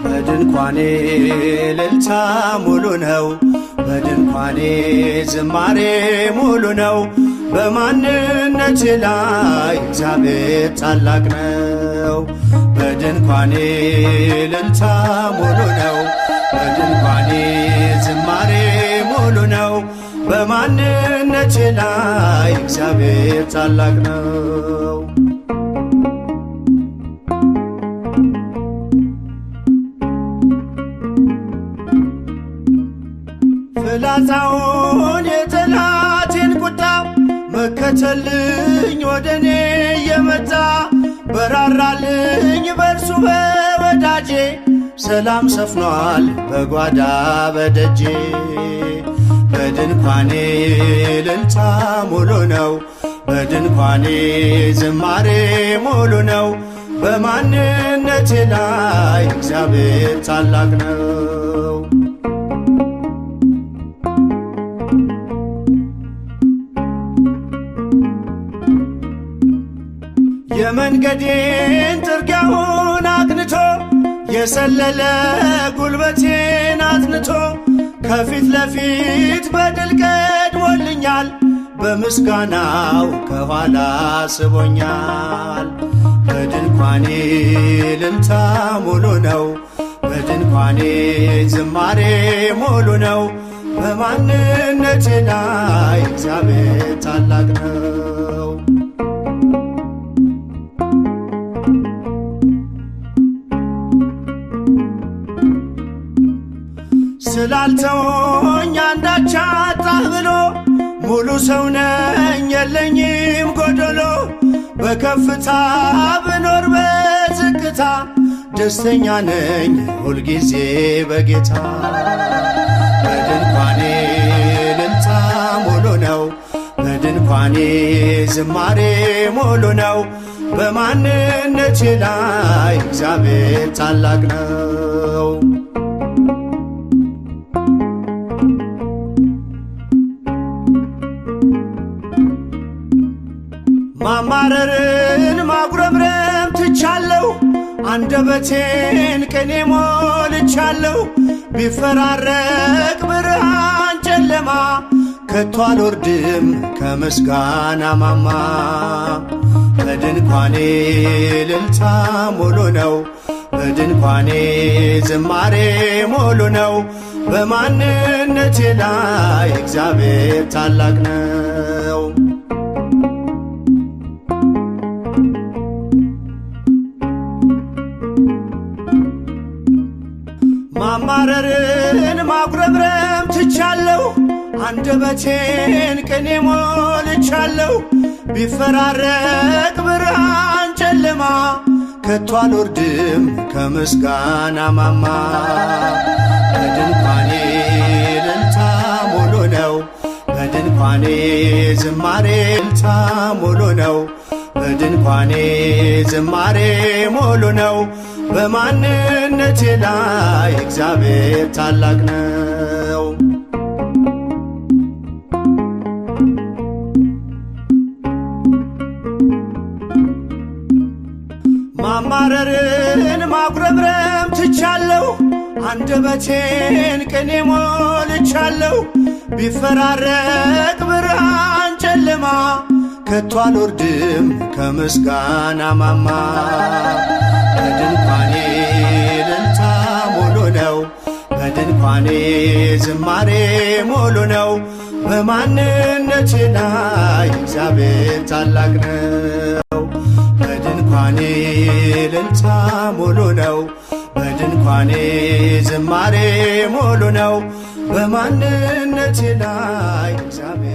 በድንኳኔ እልልታ ሙሉ ነው። በድንኳኔ ዝማሬ ሙሉ ነው። በማንነቴ ላይ እግዚአብሔር ታላቅ ነው። በድንኳኔ እልልታ ሙሉ ነው። በድንኳኔ ዝማሬ ሙሉ ነው። በማንነቴ ላይ እግዚአብሔር ታላቅ ነው። ፍላጻውን የጠላቴን ቁጣ መከተልኝ ወደኔ የመጣ በራራልኝ በርሱ በወዳጄ ሰላም ሰፍኗል በጓዳ በደጄ። በድንኳኔ እልልታ ሙሉ ነው። በድንኳኔ ዝማሬ ሙሉ ነው። በማንነቴ ላይ እግዚአብሔር ታላቅ ነው። የመንገዴን ጥርጊያውን አቅንቶ የሰለለ ጉልበቴን አጽንቶ ከፊት ለፊት በድል ቀድሞልኛል። በምስጋናው ከኋላ ስቦኛል። በድንኳኔ እልልታ ሙሉ ነው። በድንኳኔ ዝማሬ ሙሉ ነው። በማንነቴ ላይ እግዚአብሔር ታላቅ ነው። ስላልተወኝ አንዳች አጣህ ብሎ ሙሉ ሰው ነኝ የለኝም ጎደሎ። በከፍታ ብኖር በዝቅታ ደስተኛ ነኝ ሁልጊዜ በጌታ። በድንኳኔ እልልታ ሙሉ ነው። በድንኳኔ ዝማሬ ሙሉ ነው። በማንነቴ ላይ እግዚአብሔር ታላቅ ነው። ማማረርን ማጉረምረም ትቻለሁ። አንደበቴን ቅኔ ሞልቻለሁ። ቢፈራረቅ ብርሃን ጨለማ ከቶ አልወርድም ከምስጋና ማማ። በድንኳኔ እልልታ ሙሉ ነው። በድንኳኔ ዝማሬ ሙሉ ነው። በማንነቴ ላይ እግዚአብሔር ታላቅ ነው። ማማረርን ማጉረምረም ትቻለሁ። አንደበቴን ቅኔ ሞልቻለሁ። ቢፈራረቅ ብርሃን ጨለማ ከቶ አልወርድም ከምስጋና ማማ። በድንኳኔ እልልታ ሙሉ ነው። በድንኳኔ ዝማሬ እልልታ ሙሉ ነው። በድንኳኔ ዝማሬ ሙሉ ነው። በማንነቴ ላይ እግዚአብሔር ታላቅ ነው። ማማረርን ማጉረምረም ትቻለሁ። አንደበቴን ቅኔ ሞልቻለሁ። ቢፈራረቅ ብርሃን ጨለማ ከቶ አልወርድም ከምስጋና ማማ። በድንኳኔ እልልታ ሙሉ ነው። በድንኳኔ ዝማሬ ሙሉ ነው። በማንነቴ ላይ እግዚአብሔር ታላቅ ነው። በድንኳኔ እልልታ ሙሉ ነው። በድንኳኔ ዝማሬ ሙሉ ነው። በማንነቴ ላይ እግዚአብሔር